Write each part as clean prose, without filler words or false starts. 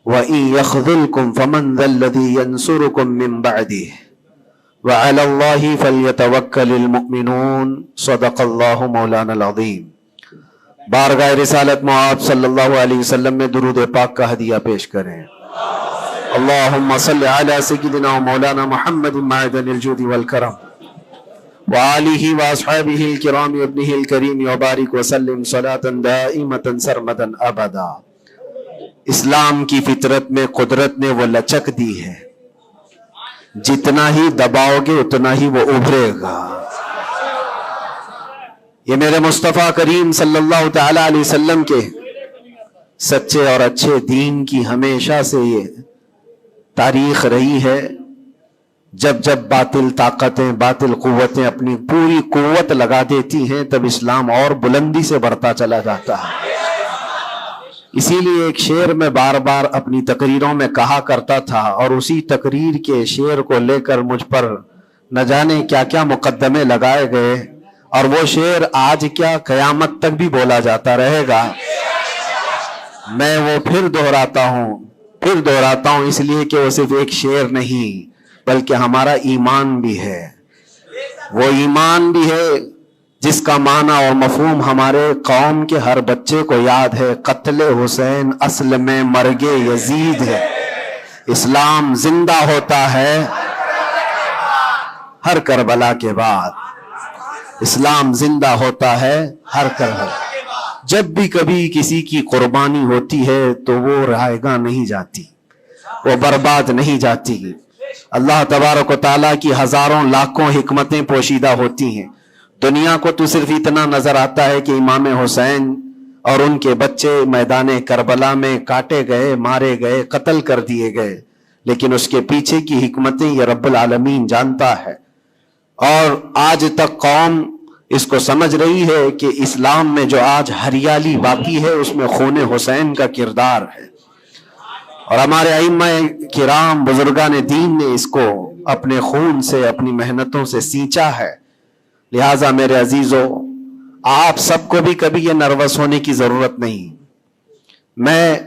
وَإِن يَخْذُلْكُمْ فَمَنْ ذَا الَّذِي يَنْصُرُكُمْ مِنْ بَعْدِهِ وَعَلَى اللَّهِ فَلْيَتَوَكَّلِ الْمُؤْمِنُونَ صدق اللہ مولانا العظیم۔ بارگاہ رسالت معاذ صلی اللہ علیہ وسلم میں درود پاک کا ہدیہ پیش کریں۔ اللہم صلی علی سیدنا مولانا محمد معدن الجود والکرم وآلہ واصحابہ الکرام ابنہ الکریم وبارک وسلم صلاة دائمة سرمدا ابدا۔ اسلام کی فطرت میں قدرت نے وہ لچک دی ہے، جتنا ہی دباؤ گے اتنا ہی وہ ابھرے گا۔ یہ میرے مصطفیٰ کریم صلی اللہ تعالی علیہ وسلم کے سچے اور اچھے دین کی ہمیشہ سے یہ تاریخ رہی ہے۔ جب جب باطل طاقتیں، باطل قوتیں اپنی پوری قوت لگا دیتی ہیں، تب اسلام اور بلندی سے بڑھتا چلا جاتا ہے۔ اسی لیے ایک شعر میں بار بار اپنی تقریروں میں کہا کرتا تھا، اور اسی تقریر کے شعر کو لے کر مجھ پر نہ جانے کیا کیا مقدمے لگائے گئے، اور وہ شعر آج کیا قیامت تک بھی بولا جاتا رہے گا۔ میں وہ پھر دہراتا ہوں اس لیے کہ وہ صرف ایک شعر نہیں بلکہ ہمارا ایمان بھی ہے۔ وہ ایمان بھی ہے جس کا معنی اور مفہوم ہمارے قوم کے ہر بچے کو یاد ہے۔ قتل حسین اصل میں مرگ یزید ہے، اسلام زندہ ہوتا ہے ہر کربلا کے بعد۔ اسلام زندہ ہوتا ہے ہر کربلا۔ جب بھی کبھی کسی کی قربانی ہوتی ہے تو وہ رائے گاہ نہیں جاتی، وہ برباد نہیں جاتی۔ اللہ تبارک و تعالیٰ کی ہزاروں لاکھوں حکمتیں پوشیدہ ہوتی ہیں۔ دنیا کو تو صرف اتنا نظر آتا ہے کہ امام حسین اور ان کے بچے میدان کربلا میں کاٹے گئے، مارے گئے، قتل کر دیے گئے، لیکن اس کے پیچھے کی حکمتیں یہ رب العالمین جانتا ہے۔ اور آج تک قوم اس کو سمجھ رہی ہے کہ اسلام میں جو آج ہریالی باقی ہے اس میں خون حسین کا کردار ہے، اور ہمارے ائمہ کرام بزرگان دین نے اس کو اپنے خون سے، اپنی محنتوں سے سینچا ہے۔ لہٰذا میرے عزیزو، آپ سب کو بھی کبھی یہ نروس ہونے کی ضرورت نہیں۔ میں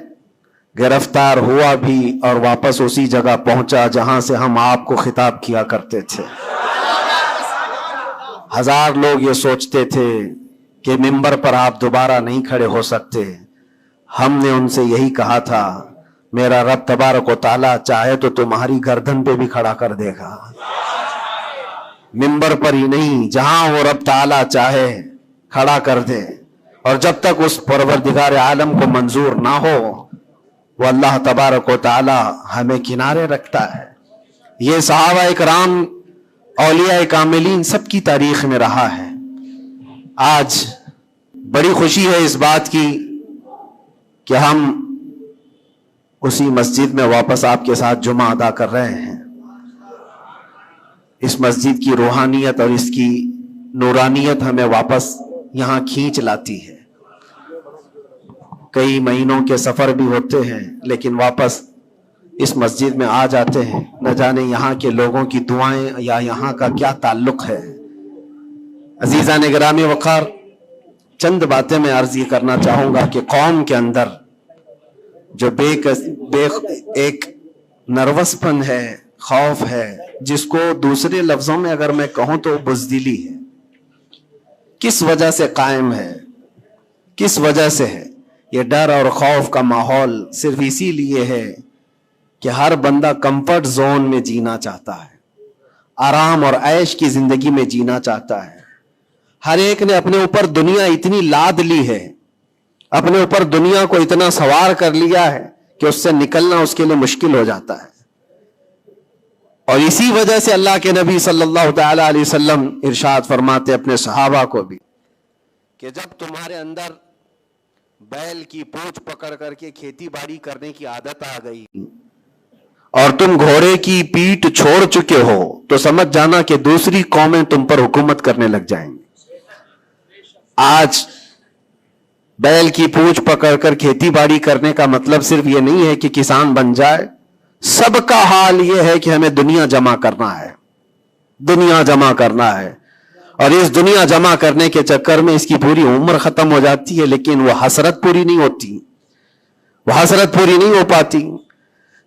گرفتار ہوا بھی اور واپس اسی جگہ پہنچا جہاں سے ہم آپ کو خطاب کیا کرتے تھے۔ ہزار لوگ یہ سوچتے تھے کہ ممبر پر آپ دوبارہ نہیں کھڑے ہو سکتے۔ ہم نے ان سے یہی کہا تھا، میرا رب تبارک و تعالیٰ چاہے تو تمہاری گردن پہ بھی کھڑا کر دے گا، ممبر پر ہی نہیں، جہاں وہ رب تعالیٰ چاہے کھڑا کر دے۔ اور جب تک اس پروردگار عالم کو منظور نہ ہو، وہ اللہ تبارک و تعالیٰ ہمیں کنارے رکھتا ہے۔ یہ صحابہ اکرام، اولیاء کاملین سب کی تاریخ میں رہا ہے۔ آج بڑی خوشی ہے اس بات کی کہ ہم اسی مسجد میں واپس آپ کے ساتھ جمعہ ادا کر رہے ہیں۔ اس مسجد کی روحانیت اور اس کی نورانیت ہمیں واپس یہاں کھینچ لاتی ہے۔ کئی مہینوں کے سفر بھی ہوتے ہیں لیکن واپس اس مسجد میں آ جاتے ہیں۔ نہ جانے یہاں کے لوگوں کی دعائیں یا یہاں کا کیا تعلق ہے۔ عزیزان گرامی وقار، چند باتیں میں عرض یہ کرنا چاہوں گا کہ قوم کے اندر جو ایک نروس پن ہے، خوف ہے، جس کو دوسرے لفظوں میں اگر میں کہوں تو بزدلی ہے، کس وجہ سے قائم ہے، کس وجہ سے ہے؟ یہ ڈر اور خوف کا ماحول صرف اسی لیے ہے کہ ہر بندہ کمفرٹ زون میں جینا چاہتا ہے، آرام اور عیش کی زندگی میں جینا چاہتا ہے۔ ہر ایک نے اپنے اوپر دنیا اتنی لاد لی ہے، اپنے اوپر دنیا کو اتنا سوار کر لیا ہے کہ اس سے نکلنا اس کے لیے مشکل ہو جاتا ہے۔ اور اسی وجہ سے اللہ کے نبی صلی اللہ تعالی علیہ وسلم ارشاد فرماتے اپنے صحابہ کو بھی کہ جب تمہارے اندر بیل کی پونچھ پکڑ کر کے کھیتی باڑی کرنے کی عادت آ گئی اور تم گھوڑے کی پیٹھ چھوڑ چکے ہو تو سمجھ جانا کہ دوسری قومیں تم پر حکومت کرنے لگ جائیں گی۔ آج بیل کی پونچھ پکڑ کر کھیتی باڑی کرنے کا مطلب صرف یہ نہیں ہے کہ کسان بن جائے، سب کا حال یہ ہے کہ ہمیں دنیا جمع کرنا ہے، دنیا جمع کرنا ہے۔ اور اس دنیا جمع کرنے کے چکر میں اس کی پوری عمر ختم ہو جاتی ہے، لیکن وہ حسرت پوری نہیں ہوتی، وہ حسرت پوری نہیں ہو پاتی۔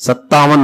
57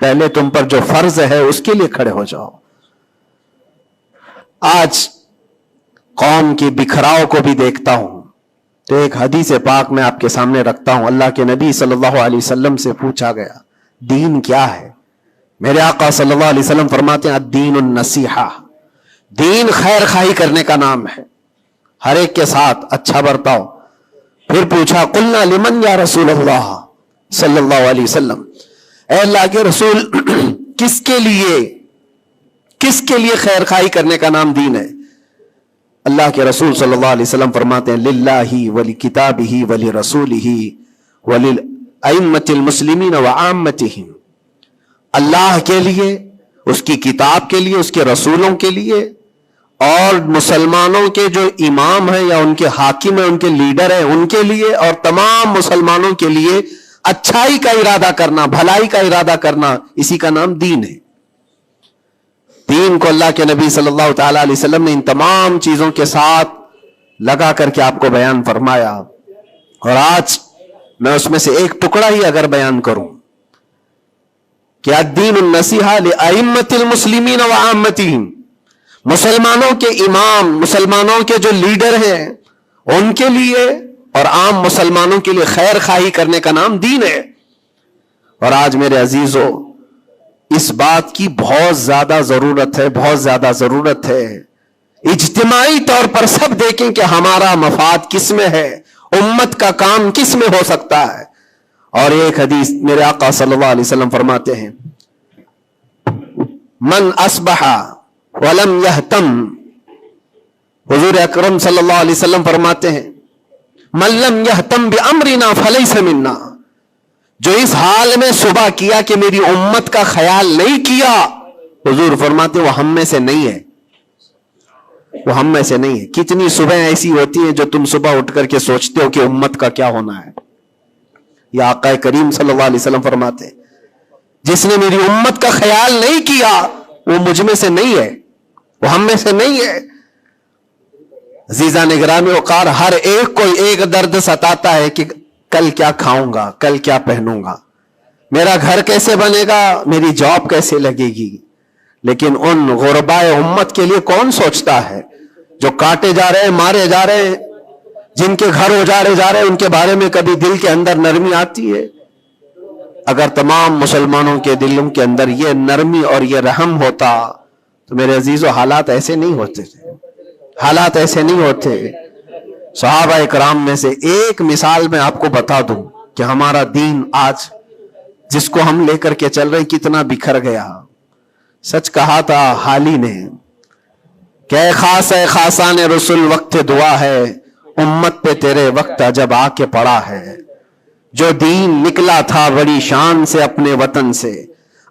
پہلے تم پر جو فرض ہے اس کے لیے کھڑے ہو جاؤ. آج قوم کی بکھراؤ کو بھی دیکھتا ہوں تو ایک حدیث پاک میں آپ کے سامنے رکھتا ہوں. اللہ کے نبی صلی اللہ علیہ وسلم سے پوچھا گیا دین کیا ہے؟ میرے آقا صلی اللہ علیہ وسلم فرماتے ہیں الدین النصیحہ، دین خیر خواہی کرنے کا نام ہے، ہر ایک کے ساتھ اچھا برتاؤ. پھر پوچھا قلنا لمن یا رسول اللہ صلی اللہ علیہ وسلم، اے اللہ کے رسول کس کے لیے خیر خواہی کرنے کا نام دین ہے؟ اللہ کے رسول صلی اللہ علیہ وسلم فرماتے ہیں للہ ولکتابہ ولرسولہ وللائمۃ المسلمین وعامتہم، اللہ کے لیے، اس کی کتاب کے لیے، اس کے رسولوں کے لیے، اور مسلمانوں کے جو امام ہیں یا ان کے حاکم ہیں، ان کے لیڈر ہیں، ان کے لیے، اور تمام مسلمانوں کے لیے اچھائی کا ارادہ کرنا، بھلائی کا ارادہ کرنا، اسی کا نام دین ہے. دین کو اللہ کے نبی صلی اللہ تعالی علیہ وسلم نے ان تمام چیزوں کے ساتھ لگا کر کے آپ کو بیان فرمایا. اور آج میں اس میں سے ایک ٹکڑا ہی اگر بیان کروں کہ الدین النصیحہ لائمۃ المسلمین وعامتہم، مسلمانوں کے امام، مسلمانوں کے جو لیڈر ہیں ان کے لیے اور عام مسلمانوں کے لیے خیر خواہی کرنے کا نام دین ہے. اور آج میرے عزیزو اس بات کی بہت زیادہ ضرورت ہے، بہت زیادہ ضرورت ہے. اجتماعی طور پر سب دیکھیں کہ ہمارا مفاد کس میں ہے، امت کا کام کس میں ہو سکتا ہے. اور ایک حدیث میرے آقا صلی اللہ علیہ وسلم فرماتے ہیں من اصبح ولم یہتم، حضور اکرم صلی اللہ علیہ وسلم فرماتے ہیں من لم یہتم بامرنا فلیس منا، جو اس حال میں صبح کیا کہ میری امت کا خیال نہیں کیا، حضور فرماتے وہ ہم میں سے نہیں ہے، وہ ہم میں سے نہیں ہے. کتنی صبح ایسی ہوتی ہیں جو تم صبح اٹھ کر کے سوچتے ہو کہ امت کا کیا ہونا ہے. یا آقا کریم صلی اللہ علیہ وسلم فرماتے ہیں جس نے میری امت کا خیال نہیں کیا وہ مجھ میں سے نہیں ہے، وہ ہم میں سے نہیں ہے. عزیزان گرامی وقار، ہر ایک کو ایک درد ستاتا ہے کہ کل کیا کھاؤں گا، کل کیا پہنوں گا، میرا گھر کیسے بنے گا، میری جاب کیسے لگے گی. لیکن ان غربائے امت کے لیے کون سوچتا ہے جو کاٹے جا رہے ہیں، مارے جا رہے ہیں، جن کے گھر اجاڑے جا رہے ہیں، ان کے بارے میں کبھی دل کے اندر نرمی آتی ہے؟ اگر تمام مسلمانوں کے دلوں کے اندر یہ نرمی اور یہ رحم ہوتا تو میرے عزیزو حالات ایسے نہیں ہوتے تھے، حالات ایسے نہیں ہوتے. صحابہ اکرام میں سے ایک مثال میں آپ کو بتا دوں کہ ہمارا دین آج جس کو ہم لے کر کے چل رہے کتنا بکھر گیا. سچ کہا تھا حالی نے کہ اے خاص ہے خاصان رسول وقت دعا ہے، امت پہ تیرے وقت عجب آ کے پڑا ہے. جو دین نکلا تھا بڑی شان سے اپنے وطن سے،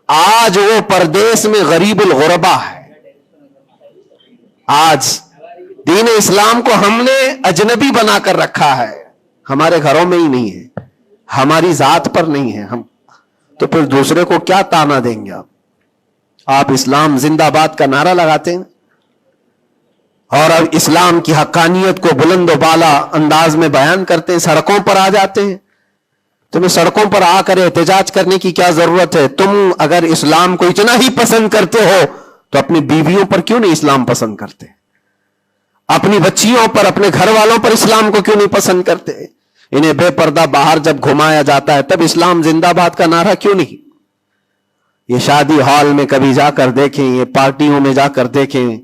آج وہ پردیس میں غریب الغربا ہے. آج دین اسلام کو ہم نے اجنبی بنا کر رکھا ہے، ہمارے گھروں میں ہی نہیں ہے، ہماری ذات پر نہیں ہے. ہم تو پھر دوسرے کو کیا تانا دیں گے؟ آپ اسلام زندہ باد کا نعرہ لگاتے ہیں اور اب اسلام کی حقانیت کو بلند و بالا انداز میں بیان کرتے ہیں، سڑکوں پر آ جاتے ہیں. تمہیں سڑکوں پر آ کر احتجاج کرنے کی کیا ضرورت ہے؟ تم اگر اسلام کو اتنا ہی پسند کرتے ہو تو اپنی بیویوں پر کیوں نہیں اسلام پسند کرتے؟ اپنی بچیوں پر، اپنے گھر والوں پر اسلام کو کیوں نہیں پسند کرتے؟ انہیں بے پردہ باہر جب گھمایا جاتا ہے تب اسلام زندہ باد کا نعرہ کیوں نہیں؟ یہ شادی ہال میں کبھی جا کر دیکھیں، یہ پارٹیوں میں جا کر دیکھیں،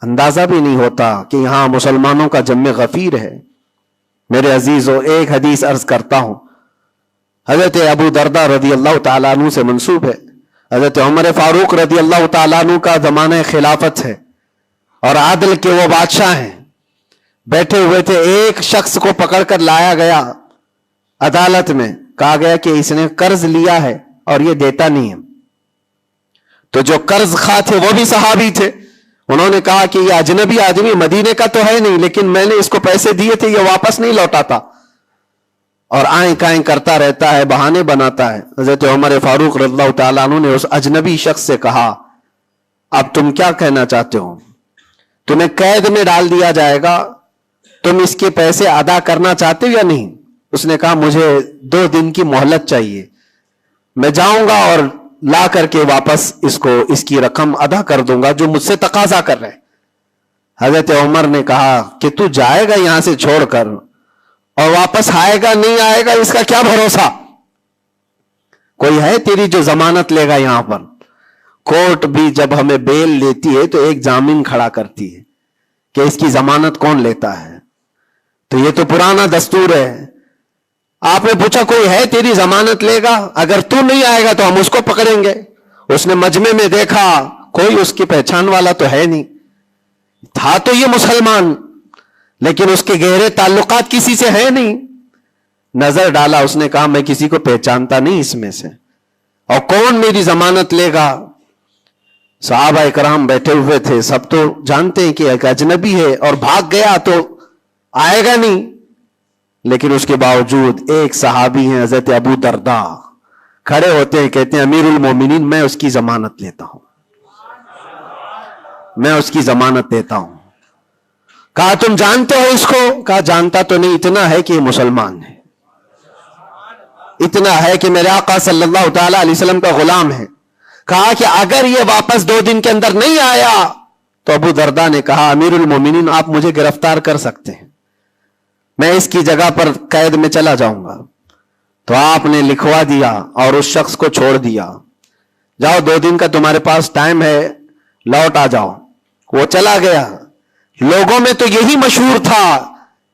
اندازہ بھی نہیں ہوتا کہ یہاں مسلمانوں کا جم غفیر ہے. میرے عزیزو ایک حدیث عرض کرتا ہوں، حضرت ابو دردہ رضی اللہ تعالیٰ عنہ سے منسوب ہے. حضرت عمر فاروق رضی اللہ تعالیٰ عنہ کا زمانہ خلافت ہے اور عادل کے وہ بادشاہ ہیں. بیٹھے ہوئے تھے، ایک شخص کو پکڑ کر لایا گیا عدالت میں، کہا گیا کہ اس نے قرض لیا ہے اور یہ دیتا نہیں ہے. تو جو قرض خواہ تھے وہ بھی صحابی تھے، انہوں نے کہا کہ یہ اجنبی آدمی مدینے کا تو ہے نہیں، لیکن میں نے اس کو پیسے دیے تھے، یہ واپس نہیں لوٹاتا اور آئیں کائیں کرتا رہتا ہے، بہانے بناتا ہے. حضرت عمر فاروق رضی اللہ تعالیٰ عنہ نے اس اجنبی شخص سے کہا اب تم کیا کہنا چاہتے ہو؟ تمہیں قید میں ڈال دیا جائے گا، تم اس کے پیسے ادا کرنا چاہتے ہو یا نہیں؟ اس نے کہا مجھے 2 دن کی مہلت چاہیے، میں جاؤں گا اور لا کر کے واپس اس کی رقم ادا کر دوں گا جو مجھ سے تقاضا کر رہے. حضرت عمر نے کہا کہ تو جائے گا یہاں سے چھوڑ کر اور واپس آئے گا نہیں آئے گا اس کا کیا بھروسہ؟ کوئی ہے تیری جو ضمانت لے گا؟ یہاں پر کورٹ بھی جب ہمیں بیل لیتی ہے تو ایک ضامن کھڑا کرتی ہے کہ اس کی ضمانت کون لیتا ہے. تو یہ تو پرانا دستور ہے. آپ نے پوچھا کوئی ہے تیری ضمانت لے گا؟ اگر تو نہیں آئے گا تو ہم اس کو پکڑیں گے. اس نے مجمع میں دیکھا کوئی اس کی پہچان والا تو ہے نہیں. تھا تو یہ مسلمان لیکن اس کے گہرے تعلقات کسی سے ہے نہیں. نظر ڈالا, اس نے کہا میں کسی کو پہچانتا نہیں اس میں سے, اور کون میری ضمانت لے گا؟ صحابہ اکرام بیٹھے ہوئے تھے, سب تو جانتے ہیں کہ ایک اجنبی ہے اور بھاگ گیا تو آئے گا نہیں. لیکن اس کے باوجود ایک صحابی ہیں حضرت ابو درداء, کھڑے ہوتے ہیں, کہتے ہیں امیر المومنین میں اس کی ضمانت لیتا ہوں, میں اس کی ضمانت دیتا ہوں. کہا تم جانتے ہو اس کو؟ کہا جانتا تو نہیں, اتنا ہے کہ یہ مسلمان ہے, اتنا ہے کہ میرے آقا صلی اللہ تعالی علیہ وسلم کا غلام ہے. کہا کہ اگر یہ واپس 2 دن کے اندر نہیں آیا تو ابو درداء نے کہا امیر المومنین آپ مجھے گرفتار کر سکتے ہیں, میں اس کی جگہ پر قید میں چلا جاؤں گا. تو آپ نے لکھوا دیا اور اس شخص کو چھوڑ دیا, جاؤ 2 دن کا تمہارے پاس ٹائم ہے, لوٹ آ جاؤ. وہ چلا گیا. لوگوں میں تو یہی مشہور تھا,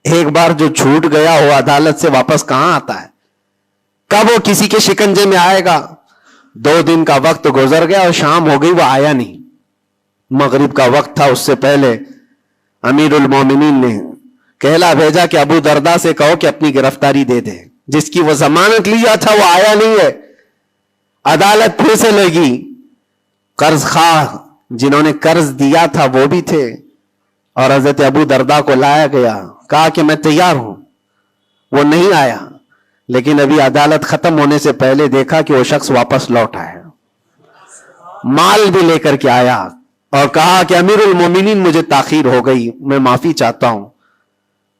ایک بار جو چھوٹ گیا وہ عدالت سے واپس کہاں آتا ہے, کب وہ کسی کے شکنجے میں آئے گا. 2 دن کا وقت گزر گیا اور شام ہو گئی, وہ آیا نہیں. مغرب کا وقت تھا, اس سے پہلے امیر المومنین نے کہلا بھیجا کہ ابو درداء سے کہو کہ اپنی گرفتاری دے دے, جس کی وہ ضمانت لیا تھا وہ آیا نہیں ہے. عدالت پھر سے لگی. قرض خواہ جنہوں نے قرض دیا تھا وہ بھی تھے, اور حضرت ابو درداء کو لایا گیا, کہا کہ میں تیار ہوں. وہ نہیں آیا, لیکن ابھی عدالت ختم ہونے سے پہلے دیکھا کہ وہ شخص واپس لوٹ آیا, مال بھی لے کر کے آیا, اور کہا کہ امیر المومنین مجھے تاخیر ہو گئی, میں معافی چاہتا ہوں,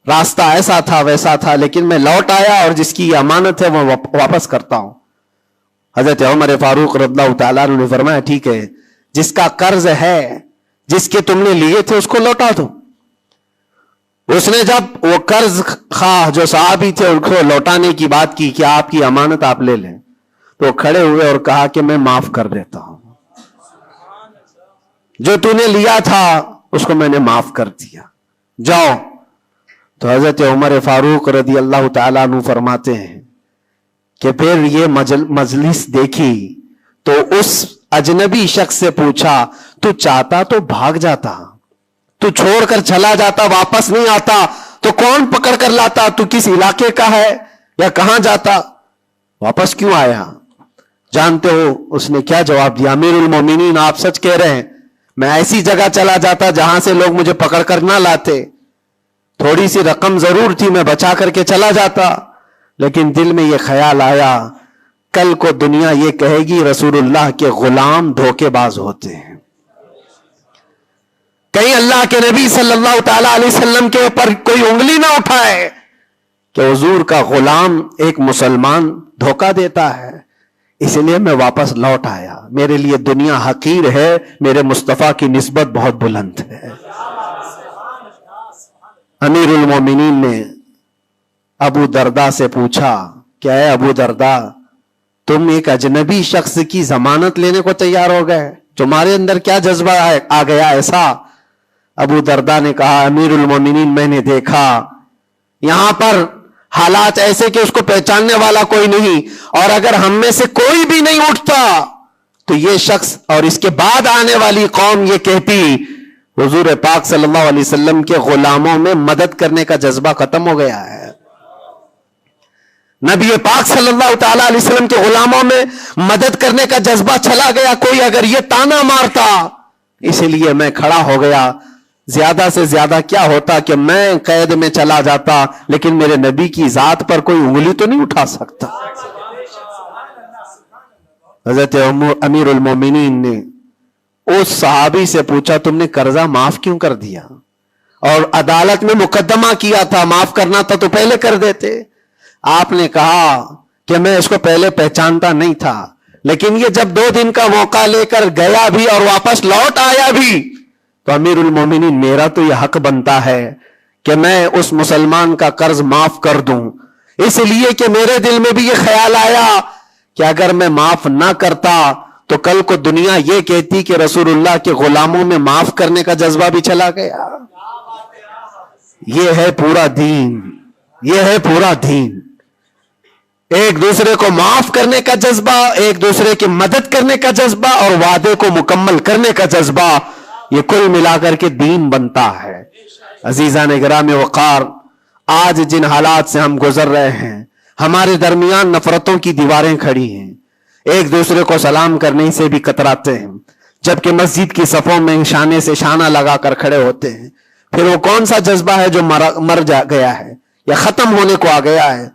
راستہ ایسا تھا ویسا تھا, لیکن میں لوٹ آیا اور جس کی امانت ہے وہ واپس کرتا ہوں. حضرت عمر فاروق رضی اللہ تعالیٰ عنہ نے فرمایا ٹھیک ہے, جس کا قرض ہے, جس کے تم نے لیے تھے اس کو لوٹا دو. اس نے جب وہ قرض خواہ جو صحابی تھے ان کو لوٹانے کی بات کی کہ آپ کی امانت آپ لے لیں, تو وہ کھڑے ہوئے اور کہا کہ میں معاف کر دیتا ہوں, جو تو نے لیا تھا اس کو میں نے معاف کر دیا, جاؤ. تو حضرت عمر فاروق رضی اللہ تعالیٰ عنہ فرماتے ہیں کہ پھر یہ مجلس دیکھی تو اس اجنبی شخص سے پوچھا تو چاہتا تو بھاگ جاتا, تو چھوڑ کر چلا جاتا, واپس نہیں آتا تو کون پکڑ کر لاتا, تو کس علاقے کا ہے یا کہاں جاتا, واپس کیوں آیا؟ جانتے ہو اس نے کیا جواب دیا؟ امیر المومنین آپ سچ کہہ رہے ہیں, میں ایسی جگہ چلا جاتا جہاں سے لوگ مجھے پکڑ کر نہ لاتے, تھوڑی سی رقم ضرور تھی, میں بچا کر کے چلا جاتا, لیکن دل میں یہ خیال آیا کل کو دنیا یہ کہے گی رسول اللہ کے غلام دھوکے باز ہوتے ہیں, کہیں اللہ کے نبی صلی اللہ تعالی علیہ وسلم کے اوپر کوئی انگلی نہ اٹھائے کہ حضور کا غلام ایک مسلمان دھوکہ دیتا ہے. اس لیے میں واپس لوٹ آیا, میرے لیے دنیا حقیر ہے, میرے مصطفیٰ کی نسبت بہت بلند ہے. امیر المومنین نے ابو درداء سے پوچھا کہ اے ابو درداء, تم ایک اجنبی شخص کی ضمانت لینے کو تیار ہو گئے, تمہارے اندر کیا جذبہ آ گیا ایسا؟ ابو درداء نے کہا امیر المومنین میں نے دیکھا یہاں پر حالات ایسے کہ اس کو پہچاننے والا کوئی نہیں, اور اگر ہم میں سے کوئی بھی نہیں اٹھتا تو یہ شخص اور اس کے بعد آنے والی قوم یہ کہتی حضور پاک صلی اللہ علیہ وسلم کے غلاموں میں مدد کرنے کا جذبہ ختم ہو گیا ہے, نبی پاک صلی اللہ تعالی علیہ وسلم کے غلاموں میں مدد کرنے کا جذبہ چلا گیا. کوئی اگر یہ تانا مارتا, اسی لیے میں کھڑا ہو گیا. زیادہ سے زیادہ کیا ہوتا کہ میں قید میں چلا جاتا, لیکن میرے نبی کی ذات پر کوئی انگلی تو نہیں اٹھا سکتا. حضرت امیر المومنین نے اس صحابی سے پوچھا تم نے قرضہ معاف کیوں کر دیا؟ اور عدالت میں مقدمہ کیا تھا, معاف کرنا تھا تو پہلے کر دیتے. آپ نے کہا کہ میں اس کو پہلے پہچانتا نہیں تھا, لیکن یہ جب 2 دن کا موقع لے کر گیا بھی اور واپس لوٹ آیا بھی تو امیر المومنین میرا تو یہ حق بنتا ہے کہ میں اس مسلمان کا قرض معاف کر دوں، اس لیے کہ میرے دل میں بھی یہ خیال آیا کہ اگر میں معاف نہ کرتا تو کل کو دنیا یہ کہتی کہ رسول اللہ کے غلاموں میں معاف کرنے کا جذبہ بھی چلا گیا۔ یہ ہے پورا دین، یہ ہے پورا دین، ایک دوسرے کو معاف کرنے کا جذبہ، ایک دوسرے کی مدد کرنے کا جذبہ اور وعدے کو مکمل کرنے کا جذبہ، یہ کل ملا کر کے دین بنتا ہے۔ عزیزان گرامی وقار، آج جن حالات سے ہم گزر رہے ہیں، ہمارے درمیان نفرتوں کی دیواریں کھڑی ہیں، ایک دوسرے کو سلام کرنے سے بھی کتراتے ہیں، جبکہ مسجد کی صفوں میں شانے سے شانہ لگا کر کھڑے ہوتے ہیں۔ پھر وہ کون سا جذبہ ہے جو مر گیا ہے یا ختم ہونے کو آ گیا ہے؟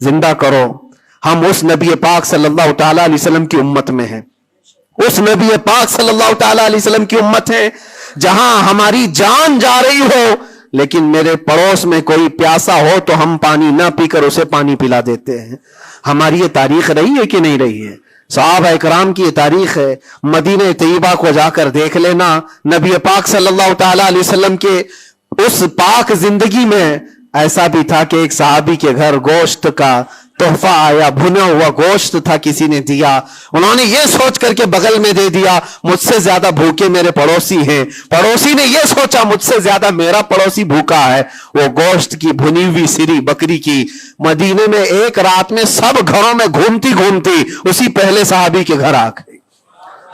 زندہ کرو۔ ہم اس نبی پاک صلی اللہ تعالی علیہ وسلم کی امت میں ہیں، اس نبی پاک صلی اللہ تعالی علیہ وسلم کی امت ہے جہاں ہماری جان جا رہی ہو لیکن میرے پڑوس میں کوئی پیاسا ہو تو ہم پانی نہ پی کر اسے پانی پلا دیتے ہیں۔ ہماری یہ تاریخ رہی ہے کہ نہیں رہی ہے؟ صحابہ اکرام کی یہ تاریخ ہے۔ مدینہ طیبہ کو جا کر دیکھ لینا، نبی پاک صلی اللہ تعالی علیہ وسلم کے اس پاک زندگی میں ایسا بھی تھا کہ ایک صحابی کے گھر گوشت کا تحفہ آیا، بھنا ہوا گوشت تھا، کسی نے دیا، انہوں نے یہ سوچ کر کے بغل میں دے دیا مجھ سے زیادہ بھوکے میرے پڑوسی ہیں، پڑوسی نے یہ سوچا مجھ سے زیادہ میرا پڑوسی بھوکا ہے، وہ گوشت کی بھنی ہوئی سری بکری کی مدینے میں ایک رات میں سب گھروں میں گھومتی گھومتی اسی پہلے صحابی کے گھر آ گئی۔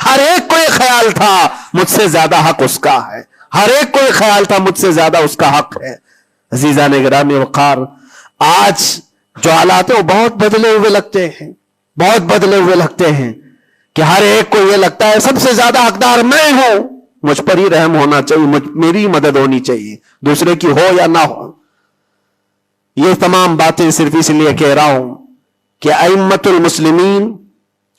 ہر ایک کو یہ خیال تھا مجھ سے زیادہ حق اس کا ہے، ہر ایک کو یہ خیال تھا مجھ سے زیادہ اس کا حق ہے۔ عزیزان گرامی وقار، آج جو حالات ہیں وہ بہت بدلے ہوئے لگتے ہیں، بہت بدلے ہوئے لگتے ہیں کہ ہر ایک کو یہ لگتا ہے سب سے زیادہ حقدار میں ہوں، مجھ پر ہی رحم ہونا چاہیے، میری مدد ہونی چاہیے، دوسرے کی ہو یا نہ ہو۔ یہ تمام باتیں صرف اس لیے کہہ رہا ہوں کہ ائمۃ المسلمین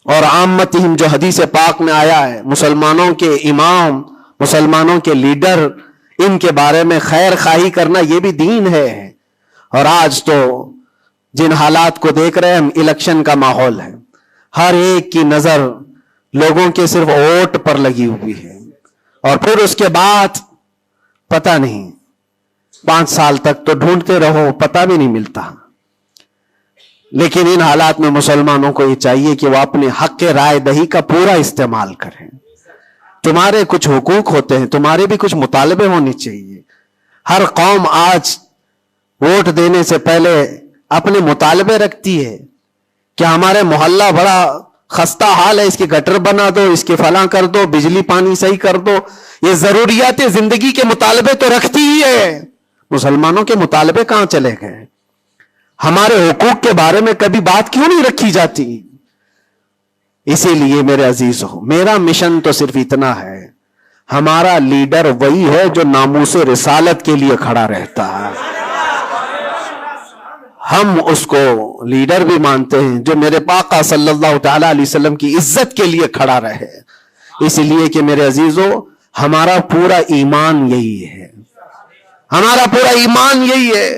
اور عامتہم جو حدیث پاک میں آیا ہے، مسلمانوں کے امام، مسلمانوں کے لیڈر، ان کے بارے میں خیر خواہی کرنا یہ بھی دین ہے۔ اور آج تو جن حالات کو دیکھ رہے ہیں ہم، الیکشن کا ماحول ہے، ہر ایک کی نظر لوگوں کے صرف ووٹ پر لگی ہوئی ہے، اور پھر اس کے بعد پتہ نہیں 5 سال تک تو ڈھونڈتے رہو، پتہ بھی نہیں ملتا۔ لیکن ان حالات میں مسلمانوں کو یہ چاہیے کہ وہ اپنے حق رائے دہی کا پورا استعمال کریں۔ تمہارے کچھ حقوق ہوتے ہیں، تمہارے بھی کچھ مطالبے ہونے چاہیے۔ ہر قوم آج ووٹ دینے سے پہلے اپنے مطالبے رکھتی ہے کہ ہمارے محلہ بڑا خستہ حال ہے، اس کی گٹر بنا دو، اس کے فلاں کر دو، بجلی پانی صحیح کر دو۔ یہ ضروریات زندگی کے مطالبے تو رکھتی ہی ہے، مسلمانوں کے مطالبے کہاں چلے گئے؟ ہمارے حقوق کے بارے میں کبھی بات کیوں نہیں رکھی جاتی؟ اسی لیے میرے عزیزو، میرا مشن تو صرف اتنا ہے، ہمارا لیڈر وہی ہے جو ناموس رسالت کے لیے کھڑا رہتا ہے۔ ہم اس کو لیڈر بھی مانتے ہیں جو میرے آقا صلی اللہ تعالی علیہ وسلم کی عزت کے لیے کھڑا رہے، اس لیے کہ میرے عزیزو ہمارا پورا ایمان یہی ہے، ہمارا پورا ایمان یہی ہے۔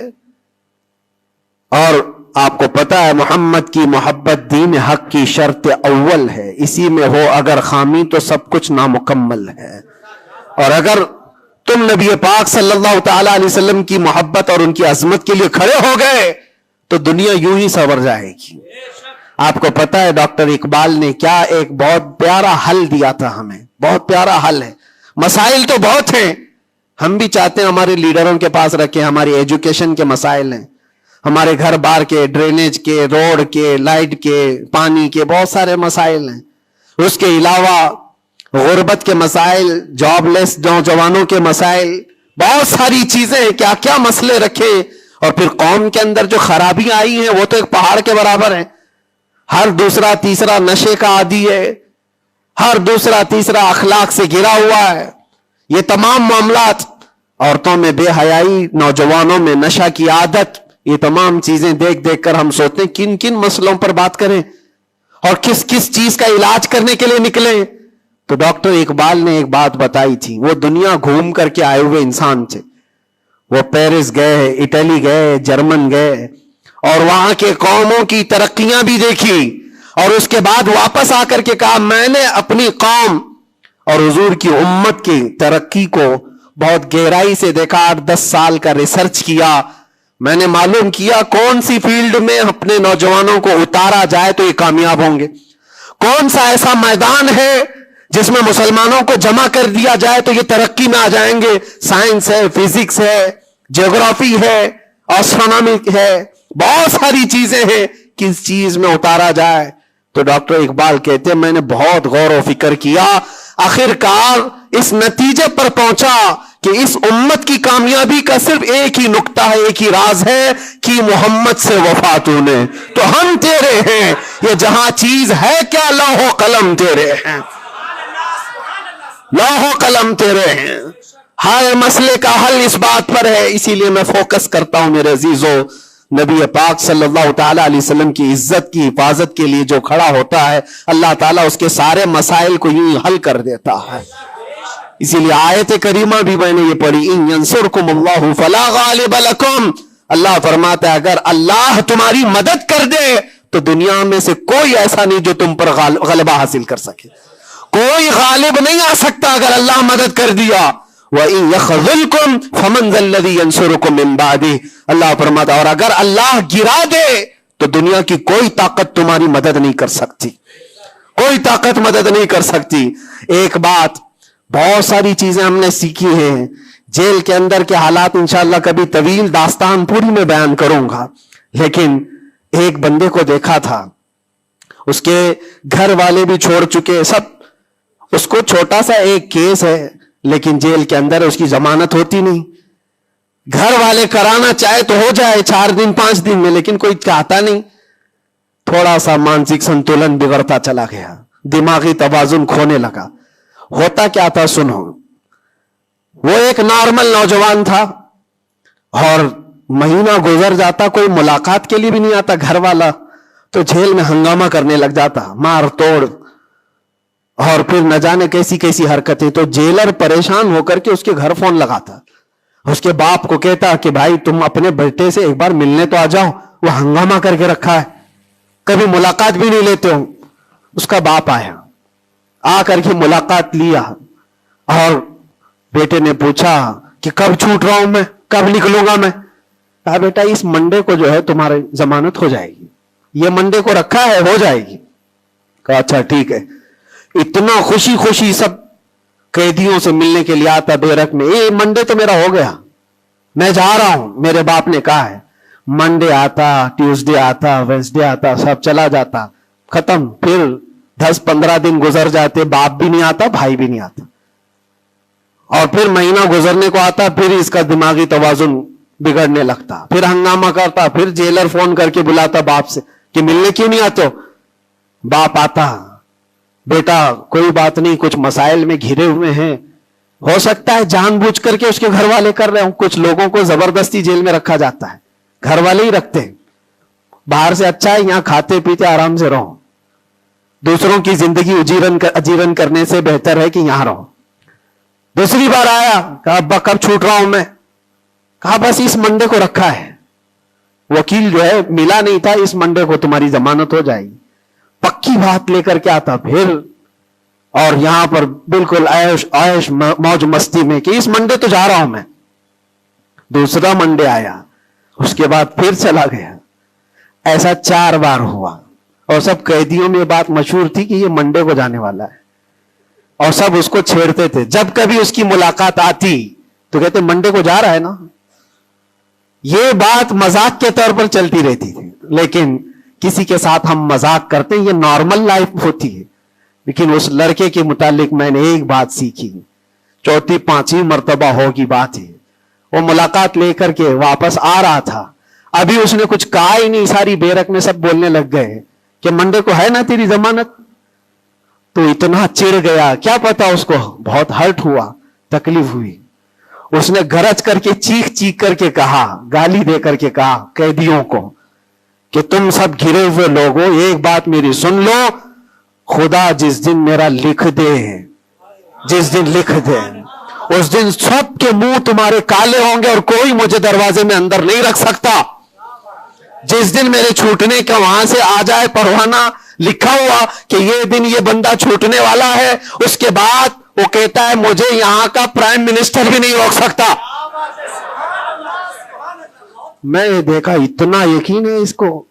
اور آپ کو پتا ہے محمد کی محبت دین حق کی شرط اول ہے، اسی میں ہو اگر خامی تو سب کچھ نامکمل ہے۔ اور اگر تم نبی پاک صلی اللہ تعالی علیہ وسلم کی محبت اور ان کی عظمت کے لیے کھڑے ہو گئے تو دنیا یوں ہی سنور جائے گی۔ آپ کو پتا ہے ڈاکٹر اقبال نے کیا ایک بہت پیارا حل دیا تھا ہمیں، بہت پیارا حل ہے۔ مسائل تو بہت ہیں، ہم بھی چاہتے ہیں ہمارے لیڈروں کے پاس رکھیں، ہماری ایجوکیشن کے مسائل ہیں، ہمارے گھر بار کے، ڈرینیج کے، روڈ کے، لائٹ کے، پانی کے، بہت سارے مسائل ہیں۔ اس کے علاوہ غربت کے مسائل، جاب لیس نوجوانوں کے مسائل، بہت ساری چیزیں ہیں، کیا کیا مسئلے رکھے۔ اور پھر قوم کے اندر جو خرابیاں آئی ہیں وہ تو ایک پہاڑ کے برابر ہیں، ہر دوسرا تیسرا نشے کا عادی ہے، ہر دوسرا تیسرا اخلاق سے گرا ہوا ہے۔ یہ تمام معاملات، عورتوں میں بے حیائی، نوجوانوں میں نشہ کی عادت، یہ تمام چیزیں دیکھ دیکھ کر ہم سوچتے ہیں کن کن مسئلوں پر بات کریں اور کس کس چیز کا علاج کرنے کے لیے نکلیں۔ تو ڈاکٹر اقبال نے ایک بات بتائی تھی، وہ دنیا گھوم کر کے آئے ہوئے انسان تھے، وہ پیرس گئے، اٹلی گئے، جرمن گئے، اور وہاں کے قوموں کی ترقیاں بھی دیکھی اور اس کے بعد واپس آ کر کے کہا میں نے اپنی قوم اور حضور کی امت کی ترقی کو بہت گہرائی سے دیکھا، 8-10 سال کا ریسرچ کیا، میں نے معلوم کیا کون سی فیلڈ میں اپنے نوجوانوں کو اتارا جائے تو یہ کامیاب ہوں گے، کون سا ایسا میدان ہے جس میں مسلمانوں کو جمع کر دیا جائے تو یہ ترقی میں آ جائیں گے. سائنس ہے، فزکس ہے، جیوگرافی ہے، اسٹرونومی ہے، بہت ساری چیزیں ہیں، کس چیز میں اتارا جائے. تو ڈاکٹر اقبال کہتے ہیں میں نے بہت غور و فکر کیا، آخر کار اس نتیجے پر پہنچا کہ اس امت کی کامیابی کا صرف ایک ہی نقطہ ہے، ایک ہی راز ہے کہ محمد سے وفا تو نے، تو ہم تیرے ہیں، یہ جہاں چیز ہے کیا لوح و قلم تیرے ہیں، لوح و قلم تیرے ہیں. ہر مسئلے کا حل اس بات پر ہے. اسی لیے میں فوکس کرتا ہوں میرے عزیزو، نبی پاک صلی اللہ تعالی علیہ وسلم کی عزت کی حفاظت کے لیے جو کھڑا ہوتا ہے اللہ تعالیٰ اس کے سارے مسائل کو یوں حل کر دیتا ہے. اسی لیے آیت کریمہ بھی میں نے یہ پڑھی، ان ینصرکم اللہ فلا غالب لکم، اللہ فرماتا ہے اگر اللہ تمہاری مدد کر دے تو دنیا میں سے کوئی ایسا نہیں جو تم پر غلبہ حاصل کر سکے، کوئی غالب نہیں آ سکتا اگر اللہ مدد کر دیا. وَإِن يَخْذُلْكُمْ فَمَنْ ذَا الَّذِي يَنْصُرُكُمْ مِنْ بَعْدِهِ، اللہ فرماتا اور اگر اللہ گرا دے تو دنیا کی کوئی طاقت تمہاری مدد نہیں کر سکتی، کوئی طاقت مدد نہیں کر سکتی. ایک بات، بہت ساری چیزیں ہم نے سیکھی ہیں، جیل کے اندر کے حالات انشاءاللہ کبھی طویل داستان پوری میں بیان کروں گا، لیکن ایک بندے کو دیکھا تھا، اس کے گھر والے بھی چھوڑ چکے سب، اس کو چھوٹا سا ایک کیس ہے لیکن جیل کے اندر اس کی ضمانت ہوتی نہیں، گھر والے کرانا چاہے تو ہو جائے 4 دن 5 دن میں، لیکن کوئی چاہتا نہیں. تھوڑا سا مانسک سنتولن بگڑتا چلا گیا، دماغی توازن کھونے لگا. ہوتا کیا تھا سنو، وہ ایک نارمل نوجوان تھا اور مہینہ گزر جاتا کوئی ملاقات کے لیے بھی نہیں آتا گھر والا، تو جیل میں ہنگامہ کرنے لگ جاتا، مار توڑ اور پھر نہ جانے کیسی کیسی حرکتیں. تو جیلر پریشان ہو کر کے اس کے گھر فون لگاتا، اس کے باپ کو کہتا کہ بھائی تم اپنے بیٹے سے ایک بار ملنے تو آ جاؤ، وہ ہنگامہ کر کے رکھا ہے، کبھی ملاقات بھی نہیں لیتے ہو. اس کا باپ آیا، آ کر کے ملاقات لیا اور بیٹے نے پوچھا کہ کب چھوٹ رہا ہوں میں، کب نکلوں گا میں. کہا بیٹا اس منڈے کو جو ہے تمہاری ضمانت ہو جائے گی، یہ منڈے کو رکھا ہے، ہو جائے گی. کہا اچھا ٹھیک ہے. اتنا خوشی خوشی سب قیدیوں سے ملنے کے لیے آتا بیرک میں، اے منڈے تو میرا ہو گیا، میں جا رہا ہوں، میرے باپ نے کہا ہے. منڈے آتا، ٹیوزڈے آتا، وینسڈے آتا، سب چلا جاتا، ختم. پھر 10-15 دن گزر جاتے، باپ بھی نہیں آتا، بھائی بھی نہیں آتا، اور پھر مہینہ گزرنے کو آتا، پھر اس کا دماغی توازن بگڑنے لگتا، پھر ہنگامہ کرتا، پھر جیلر فون کر کے بلاتا باپ سے کہ ملنے کیوں نہیں آتے ہو. باپ آتا، بیٹا کوئی بات نہیں، کچھ مسائل میں گھرے ہوئے ہیں، ہو سکتا ہے جان بوجھ کر کے اس کے گھر والے کر رہے ہوں، کچھ لوگوں کو زبردستی جیل میں رکھا جاتا ہے، گھر والے ہی رکھتے ہیں، باہر سے اچھا ہے یہاں کھاتے پیتے آرام سے رہو، دوسروں کی زندگی اجیرن کرنے سے بہتر ہے کہ یہاں رہو. دوسری بار آیا، کہا ابا کب چھوٹ رہا ہوں میں. کہا بس اس منڈے کو رکھا ہے، وکیل جو ہے ملا نہیں تھا، اس منڈے کو تمہاری ضمانت ہو جائے گی. پکی بات لے کر کے آتا پھر، اور یہاں پر بالکل عیش موج مستی میں کہ اس منڈے تو جا رہا ہوں میں. دوسرا منڈے آیا، اس کے بعد پھر چلا گیا. ایسا 4 بار ہوا، اور سب قیدیوں میں بات مشہور تھی کہ یہ منڈے کو جانے والا ہے، اور سب اس کو چھیڑتے تھے. جب کبھی اس کی ملاقات آتی تو کہتے منڈے کو جا رہا ہے نا. یہ بات مذاق کے طور پر چلتی رہتی تھی، لیکن کسی کے ساتھ ہم مذاق کرتے ہیں، یہ نارمل لائف ہوتی ہے. لیکن اس لڑکے کے متعلق میں نے ایک بات سیکھی، 4-5 مرتبہ ہوگی بات ہے، وہ ملاقات لے کر کے واپس آ رہا تھا، ابھی اس نے کچھ کہا ہی نہیں، ساری بیرک میں سب بولنے لگ گئے کہ منڈے کو ہے نا تیری ضمانت. تو اتنا چڑ گیا، کیا پتا اس کو بہت ہرٹ ہوا، تکلیف ہوئی. اس نے گرج کر کے چیخ کر کے کہا، گالی دے کر کے کہا قیدیوں کو کہ تم سب گھرے ہوئے لوگوں ایک بات میری سن لو، خدا جس دن میرا لکھ دے، جس دن لکھ دے، اس دن سب کے منہ تمہارے کالے ہوں گے اور کوئی مجھے دروازے میں اندر نہیں رکھ سکتا. جس دن میرے چھوٹنے کا وہاں سے آ جائے پروانہ، لکھا ہوا کہ یہ دن یہ بندہ چھوٹنے والا ہے. اس کے بعد وہ کہتا ہے مجھے یہاں کا پرائم منسٹر بھی نہیں روک سکتا. میں نے دیکھا اتنا یقین ہے اس کو.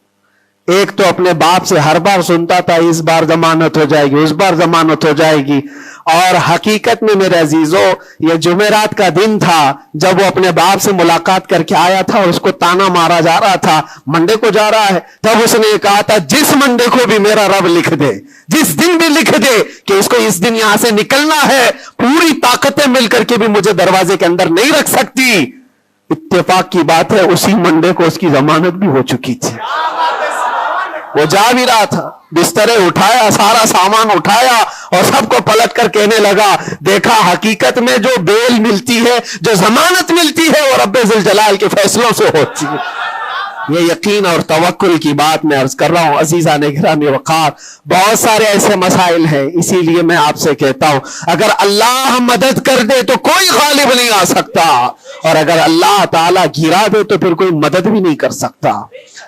ایک تو اپنے باپ سے ہر بار سنتا تھا اس بار ضمانت ہو جائے گی، اس بار ضمانت ہو جائے گی، اور حقیقت میں میرے عزیزوں یہ جمعرات کا دن تھا جب وہ اپنے باپ سے ملاقات کر کے آیا تھا. اس کو تانا مارا جا رہا تھا منڈے کو جا رہا ہے. تب اس نے کہا تھا جس منڈے کو بھی میرا رب لکھ دے، جس دن بھی لکھ دے کہ اس کو اس دن یہاں سے نکلنا ہے، پوری طاقتیں مل کر کے بھی مجھے دروازے کے اندر نہیں رکھ سکتی. اتفاق کی بات ہے اسی منڈے کو اس کی ضمانت بھی ہو چکی تھی. وہ جا بھی رہا تھا، بسترے اٹھایا، سارا سامان اٹھایا اور سب کو پلٹ کر کہنے لگا دیکھا حقیقت میں جو بیل ملتی ہے، جو ضمانت ملتی ہے وہ رب ذوالجلال کے فیصلوں سے ہوتی ہے. یہ یقین اور توکل کی بات میں عرض کر رہا ہوں. عزیزان گرامی وقار، بہت سارے ایسے مسائل ہیں، اسی لیے میں آپ سے کہتا ہوں اگر اللہ مدد کر دے تو کوئی غالب نہیں آ سکتا، اور اگر اللہ تعالیٰ گرا دے تو پھر کوئی مدد بھی نہیں کر سکتا.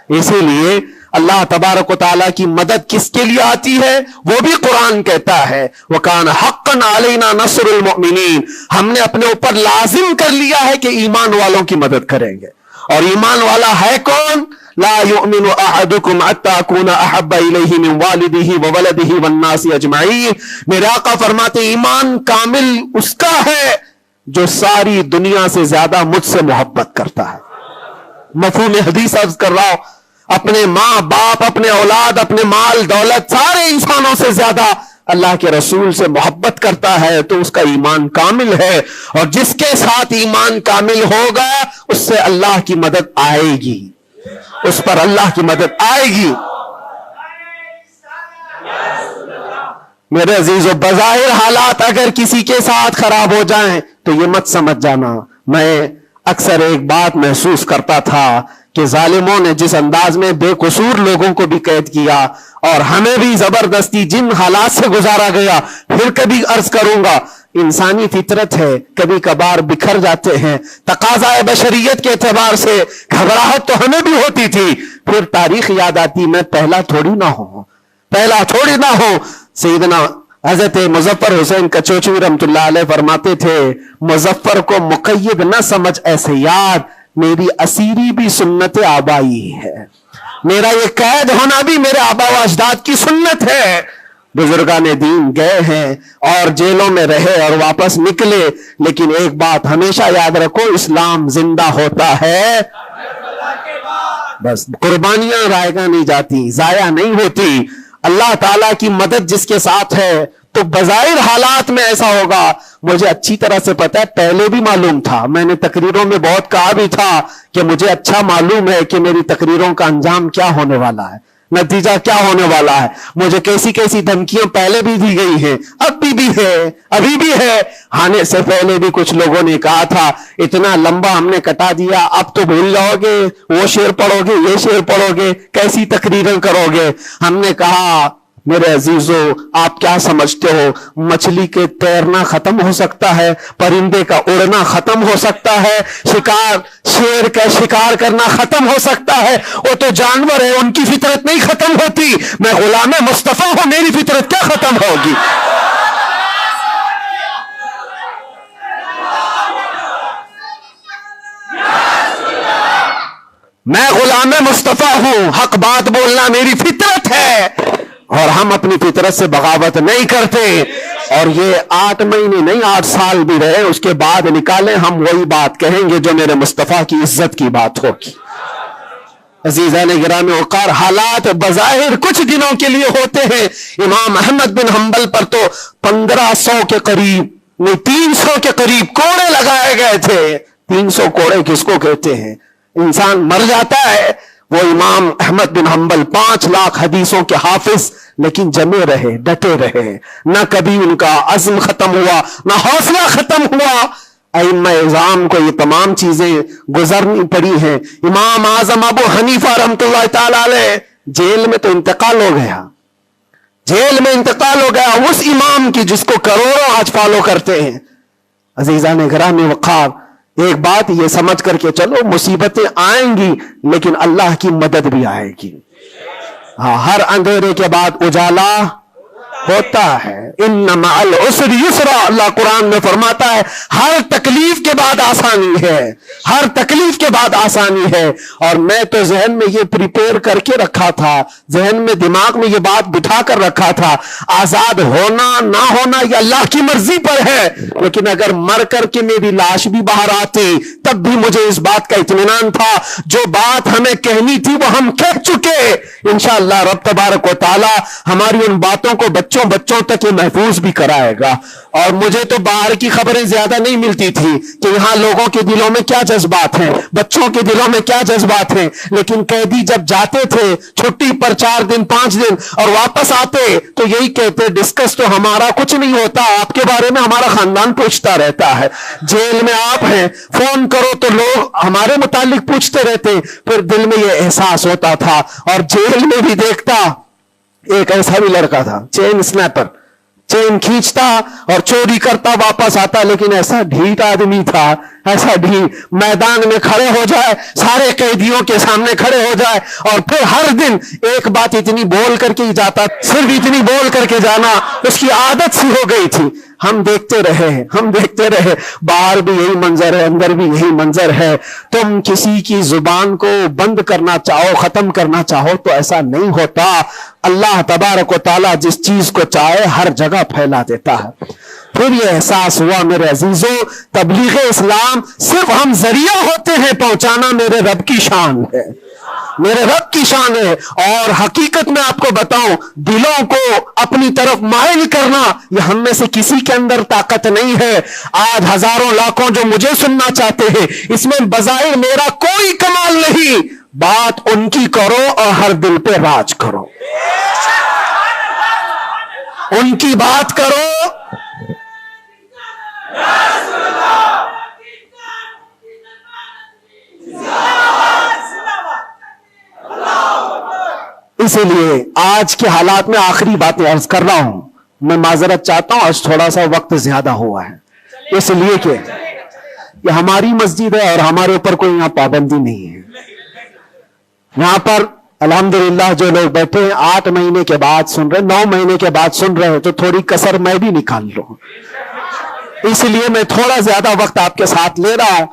اسی لیے اللہ تبارک و تعالیٰ کی مدد کس کے لیے آتی ہے وہ بھی قرآن کہتا ہے وَكَانَ حَقًّا عَلَيْنَا نَصْرُ الْمُؤْمِنِينَ. ہم نے اپنے اوپر لازم کر لیا ہے کہ ایمان والوں کی مدد کریں گے. اور ایمان والا ہے کون؟ لا يؤمن احدكم حتى اكون احب اليه من والده وولده والناس اجمعين. میرے آقا فرماتے ایمان کامل اس کا ہے جو ساری دنیا سے زیادہ مجھ سے محبت کرتا ہے. مفہوم حدیث عرض کر رہا ہوں، اپنے ماں باپ، اپنے اولاد، اپنے مال دولت، سارے انسانوں سے زیادہ اللہ کے رسول سے محبت کرتا ہے تو اس کا ایمان کامل ہے. اور جس کے ساتھ ایمان کامل ہوگا اس سے اللہ کی مدد آئے گی، اس پر اللہ کی مدد آئے گی. میرے عزیزو بظاہر حالات اگر کسی کے ساتھ خراب ہو جائیں تو یہ مت سمجھ جانا. میں اکثر ایک بات محسوس کرتا تھا کہ ظالموں نے جس انداز میں بے قصور لوگوں کو بھی قید کیا اور ہمیں بھی زبردستی جن حالات سے گزارا گیا، پھر کبھی عرض کروں گا انسانی فطرت ہے، کبھی کبھار بکھر جاتے ہیں. تقاضا بشریت کے اعتبار سے گھبراہٹ تو ہمیں بھی ہوتی تھی، پھر تاریخ یاد آتی میں پہلا تھوڑی نہ ہوں. سیدنا حضرت مظفر حسین کچوچوی رحمت اللہ علیہ فرماتے تھے مظفر کو مقید نہ سمجھ ایسے یاد، میری اسیری بھی سنت آبائی ہے، میرا یہ قید ہونا بھی میرے آبا و اجداد کی سنت ہے. بزرگان دین گئے ہیں اور جیلوں میں رہے اور واپس نکلے، لیکن ایک بات ہمیشہ یاد رکھو اسلام زندہ ہوتا ہے، بس قربانیاں رائگاں نہیں جاتی، ضائع نہیں ہوتی. اللہ تعالیٰ کی مدد جس کے ساتھ ہے تو بظاہر حالات میں ایسا ہوگا. مجھے اچھی طرح سے پتا ہے، پہلے بھی معلوم تھا، میں نے تقریروں میں بہت کہا بھی تھا کہ مجھے اچھا معلوم ہے کہ میری تقریروں کا انجام کیا ہونے والا ہے، نتیجہ کیا ہونے والا ہے. مجھے کیسی کیسی دھمکیاں پہلے بھی دی گئی ہیں، ابھی بھی ہے. آنے سے پہلے بھی کچھ لوگوں نے کہا تھا اتنا لمبا ہم نے کٹا دیا، اب تو بھول جاؤ گے، وہ شعر پڑھو گے، یہ شعر پڑھو گے، کیسی تقریریں کرو گے. ہم نے کہا میرے عزیزو آپ کیا سمجھتے ہو، مچھلی کے تیرنا ختم ہو سکتا ہے، پرندے کا اڑنا ختم ہو سکتا ہے، شیر کا شکار کرنا ختم ہو سکتا ہے، وہ تو جانور ہے، ان کی فطرت نہیں ختم ہوتی. میں غلام مصطفیٰ ہوں، میری فطرت کیا ختم ہوگی؟ میں غلام مصطفیٰ ہوں، حق بات بولنا میری فطرت ہے، اور ہم اپنی فطرت سے بغاوت نہیں کرتے. اور یہ 8 مہینے نہیں 8 سال بھی رہے، اس کے بعد نکالیں ہم وہی بات کہیں گے جو میرے مصطفیٰ کی عزت کی بات ہوگی. عزیزان گرامی وقار، حالات بظاہر کچھ دنوں کے لیے ہوتے ہیں. امام احمد بن حنبل پر تو 1500 کے قریب نہیں 300 کے قریب کوڑے لگائے گئے تھے. 300 کوڑے کس کو کہتے ہیں؟ انسان مر جاتا ہے. وہ امام احمد بن حنبل 5 لاکھ حدیثوں کے حافظ، لیکن جمے رہے، ڈٹے رہے، نہ کبھی ان کا عزم ختم ہوا، نہ حوصلہ ختم ہوا. ائمہ اعظام کو یہ تمام چیزیں گزرنی پڑی ہیں. امام اعظم ابو حنیفہ رحمۃ اللہ تعالی علیہ جیل میں تو انتقال ہو گیا، اس امام کی جس کو کروڑوں آج فالو کرتے ہیں. عزیزان گرامی وقار، ایک بات یہ سمجھ کر کے چلو مصیبتیں آئیں گی لیکن اللہ کی مدد بھی آئے گی. ہاں، ہر اندھیرے کے بعد اجالا ہوتا ہے. ان مع العسر یسرا، اللہ قرآن میں فرماتا ہے ہر تکلیف کے بعد آسانی ہے، ہر تکلیف کے بعد آسانی ہے. اور میں تو ذہن میں یہ پریپیئر کر کے رکھا تھا، ذہن میں دماغ میں یہ بات بٹھا کر رکھا تھا، آزاد ہونا نہ ہونا یہ اللہ کی مرضی پر ہے، لیکن اگر مر کر کے میری لاش بھی باہر آتی تب بھی مجھے اس بات کا اطمینان تھا جو بات ہمیں کہنی تھی وہ ہم کہہ چکے. انشاءاللہ رب تبارک و تعالی ہماری ان باتوں کو بچوں تک یہ محفوظ بھی کرائے گا. اور مجھے تو باہر کی خبریں زیادہ نہیں ملتی تھی کہ یہاں لوگوں کے دلوں میں کیا جذبات ہیں، بچوں کے دلوں میں کیا جذبات ہیں، لیکن قیدی جب جاتے تھے چھٹی پر 4 دن 5 دن اور واپس آتے تو یہی کہتے ڈسکس تو ہمارا کچھ نہیں ہوتا، آپ کے بارے میں ہمارا خاندان پوچھتا رہتا ہے. جیل میں آپ ہیں، فون کرو تو لوگ ہمارے متعلق پوچھتے رہتے. پھر دل میں یہ احساس ہوتا تھا. اور جیل میں بھی دیکھتا ایک ایسا بھی لڑکا تھا چین سنیپر، چین کھینچتا اور چوری کرتا واپس آتا، لیکن ایسا ڈھیٹ آدمی تھا، ایسا ڈھیٹ، میدان میں کھڑے ہو جائے، سارے قیدیوں کے سامنے کھڑے ہو جائے اور پھر ہر دن ایک بات اتنی بول کر کے جاتا، صرف اتنی بول کر کے جانا اس کی عادت سی ہو گئی تھی. ہم دیکھتے رہے باہر بھی یہی منظر ہے، اندر بھی یہی منظر ہے. تم کسی کی زبان کو بند کرنا چاہو، ختم کرنا چاہو تو ایسا نہیں ہوتا. اللہ تبارک و تعالیٰ جس چیز کو چاہے ہر جگہ پھیلا دیتا ہے. پھر یہ احساس ہوا میرے عزیزوں، تبلیغ اسلام صرف ہم ذریعہ ہوتے ہیں پہنچانا، میرے رب کی شان ہے، میرے رب کی شان ہے. اور حقیقت میں آپ کو بتاؤں، دلوں کو اپنی طرف مائل کرنا یہ ہم میں سے کسی کے اندر طاقت نہیں ہے. آج ہزاروں لاکھوں جو مجھے سننا چاہتے ہیں، اس میں بظاہر میرا کوئی کمال نہیں. بات ان کی کرو اور ہر دل پہ راج کرو، ان کی بات کرو. اسی لیے آج کے حالات میں آخری باتیں عرض کر رہا ہوں. میں معذرت چاہتا ہوں، آج تھوڑا سا وقت زیادہ ہوا ہے، اس لیے کہ یہ ہماری مسجد ہے اور ہمارے اوپر کوئی یہاں پابندی نہیں ہے. یہاں پر الحمدللہ جو لوگ بیٹھے ہیں 8 مہینے کے بعد سن رہے، 9 مہینے کے بعد سن رہے، تو تھوڑی کسر میں بھی نکال لوں. اس لیے میں تھوڑا زیادہ وقت آپ کے ساتھ لے رہا ہوں.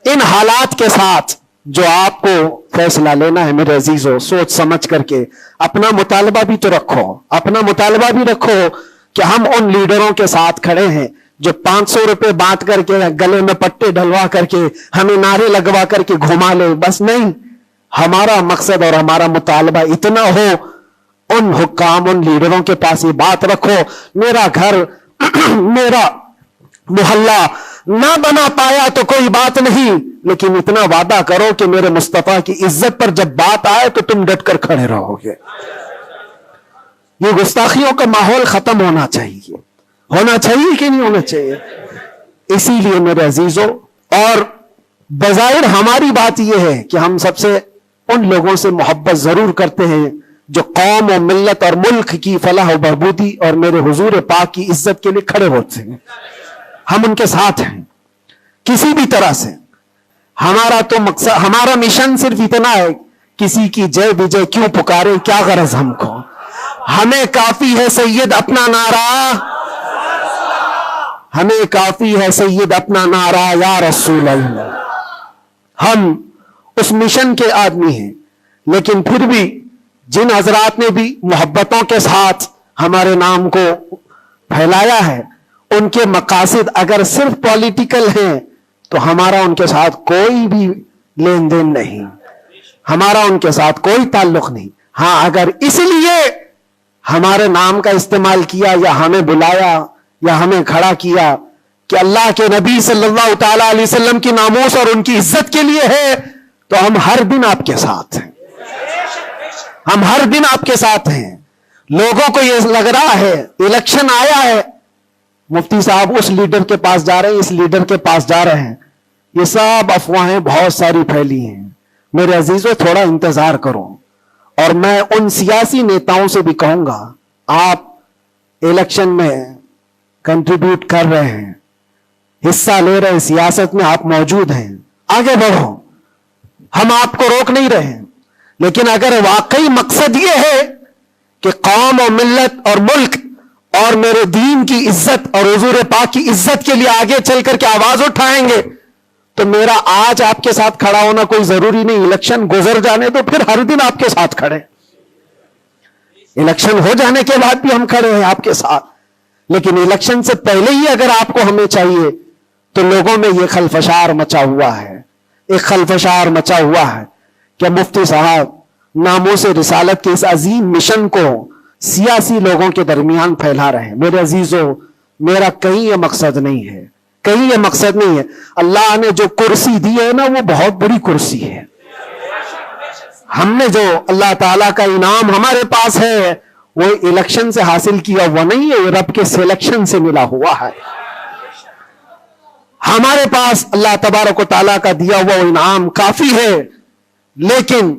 ان حالات کے ساتھ جو آپ کو فیصلہ لینا ہے میرے عزیزوں، سوچ سمجھ کر کے اپنا مطالبہ بھی تو رکھو، اپنا مطالبہ بھی رکھو کہ ہم ان لیڈروں کے ساتھ کھڑے ہیں جو 500 روپے بانٹ کر کے گلے میں پٹے ڈلوا کر کے ہمیں نعرے لگوا کر کے گھما لے. بس نہیں، ہمارا مقصد اور ہمارا مطالبہ اتنا ہو، ان حکام، ان لیڈروں کے پاس یہ بات رکھو، میرا گھر میرا محلہ نہ بنا پایا تو کوئی بات نہیں، لیکن اتنا وعدہ کرو کہ میرے مصطفیٰ کی عزت پر جب بات آئے تو تم ڈٹ کر کھڑے رہو گے. یہ گستاخیوں کا ماحول ختم ہونا چاہیے کہ نہیں ہونا چاہیے. اسی لیے میرے عزیزوں، اور بظاہر ہماری بات یہ ہے کہ ہم سب سے ان لوگوں سے محبت ضرور کرتے ہیں جو قوم و ملت اور ملک کی فلاح و بہبودی اور میرے حضور پاک کی عزت کے لیے کھڑے ہوتے ہیں. ہم ان کے ساتھ ہیں کسی بھی طرح سے. ہمارا تو مقصد، ہمارا مشن صرف اتنا ہے، کسی کی جے بجے کیوں پکارے، کیا غرض ہم کو، ہمیں کافی ہے سید اپنا نعرہ، ہمیں کافی ہے سید اپنا نعرہ یا رسول اللہ. ہم اس مشن کے آدمی ہیں. لیکن پھر بھی جن حضرات نے بھی محبتوں کے ساتھ ہمارے نام کو پھیلایا ہے، ان کے مقاصد اگر صرف پولیٹیکل ہیں تو ہمارا ان کے ساتھ کوئی بھی لین دین نہیں، ہمارا ان کے ساتھ کوئی تعلق نہیں. ہاں، اگر اس لیے ہمارے نام کا استعمال کیا یا ہمیں بلایا یا ہمیں کھڑا کیا کہ اللہ کے نبی صلی اللہ تعالی علیہ وسلم کی ناموس اور ان کی عزت کے لیے ہے، تو ہم ہر دن آپ کے ساتھ ہیں، ہم ہر دن آپ کے ساتھ ہیں. لوگوں کو یہ لگ رہا ہے الیکشن آیا ہے، مفتی صاحب اس لیڈر کے پاس جا رہے ہیں، اس لیڈر کے پاس جا رہے ہیں، یہ سب افواہیں بہت ساری پھیلی ہیں. میرے عزیزوں، تھوڑا انتظار کرو. اور میں ان سیاسی نیتاؤں سے بھی کہوں گا، آپ الیکشن میں کنٹریبیوٹ کر رہے ہیں، حصہ لے رہے ہیں، سیاست میں آپ موجود ہیں، آگے بڑھو. ہم آپ کو روک نہیں رہے ہیں، لیکن اگر واقعی مقصد یہ ہے کہ قوم اور ملت اور ملک اور میرے دین کی عزت اور حضور پاک کی عزت کے لیے آگے چل کر کے آواز اٹھائیں گے تو میرا آج آپ کے ساتھ کھڑا ہونا کوئی ضروری نہیں. الیکشن گزر جانے تو پھر ہر دن آپ کے ساتھ کھڑے, الیکشن ہو جانے کے بعد بھی ہم کھڑے ہیں آپ کے ساتھ. لیکن الیکشن سے پہلے ہی اگر آپ کو ہمیں چاہیے تو لوگوں میں یہ خلفشار مچا ہوا ہے, ایک خلفشار مچا ہوا ہے کہ مفتی صاحب ناموس رسالت کے اس عظیم مشن کو سیاسی لوگوں کے درمیان پھیلا رہے ہیں. میرے عزیزوں, میرا کہیں یہ مقصد نہیں ہے, کہیں یہ مقصد نہیں ہے. اللہ نے جو کرسی دی ہے نا وہ بہت بڑی کرسی ہے. ہم نے جو اللہ تعالیٰ کا انعام ہمارے پاس ہے وہ الیکشن سے حاصل کیا ہوا نہیں ہے, وہ رب کے سلیکشن سے ملا ہوا ہے. ہمارے پاس اللہ تبارک و تعالیٰ کا دیا ہوا وہ انعام کافی ہے. لیکن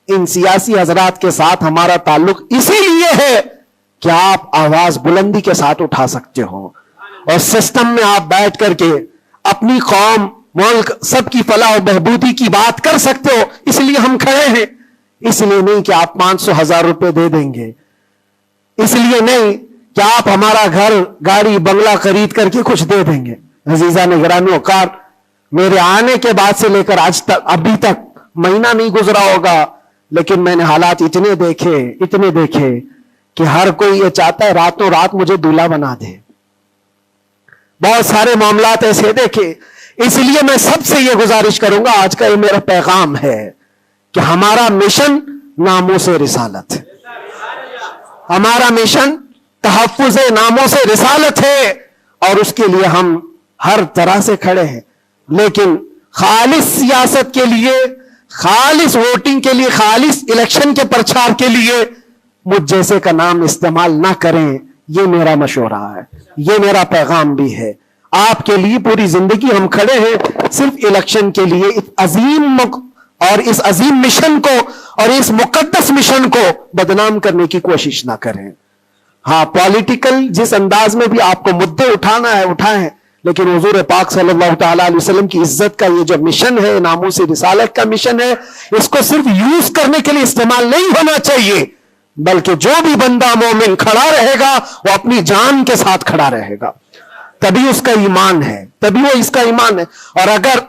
ان سیاسی حضرات کے ساتھ ہمارا تعلق اسی لیے ہے کہ آپ آواز بلندی کے ساتھ اٹھا سکتے ہو اور سسٹم میں آپ بیٹھ کر کے اپنی قوم, ملک, سب کی فلاح و بہبودی کی بات کر سکتے ہو. اس لیے ہم کھڑے ہیں. اس لیے نہیں کہ آپ 500,000 روپے دے دیں گے, اس لیے نہیں کہ آپ ہمارا گھر, گاڑی, بنگلہ خرید کر کے کچھ دے دیں گے. عزیزان گرامی اوقات, میرے آنے کے بعد سے لے کر آج تک, ابھی تک مہینہ نہیں گزرا ہوگا, لیکن میں نے حالات اتنے دیکھے کہ ہر کوئی یہ چاہتا ہے راتوں رات مجھے دولہا بنا دے. بہت سارے معاملات ایسے دیکھے. اس لیے میں سب سے یہ گزارش کروں گا, آج کا یہ میرا پیغام ہے کہ ہمارا مشن ناموس رسالت, ہمارا مشن تحفظ ناموس رسالت ہے اور اس کے لیے ہم ہر طرح سے کھڑے ہیں. لیکن خالص سیاست کے لیے, خالص ووٹنگ کے لیے, خالص الیکشن کے پرچار کے لیے مجھ جیسے کا نام استعمال نہ کریں. یہ میرا مشورہ ہے, یہ میرا پیغام بھی ہے. آپ کے لیے پوری زندگی ہم کھڑے ہیں, صرف الیکشن کے لیے. اس عظیم اور اس عظیم مشن کو اور اس مقدس مشن کو بدنام کرنے کی کوشش نہ کریں. ہاں, پولیٹیکل جس انداز میں بھی آپ کو مدعے اٹھانا ہے اٹھائیں, لیکن حضور پاک صلی اللہ تعالیٰ علیہ وسلم کی عزت کا یہ جو مشن ہے, ناموس رسالت کا مشن ہے, اس کو صرف یوز کرنے کے لیے استعمال نہیں ہونا چاہیے, بلکہ جو بھی بندہ مومن کھڑا رہے گا وہ اپنی جان کے ساتھ کھڑا رہے گا. تبھی اس کا ایمان ہے, تبھی وہ اس کا ایمان ہے. اور اگر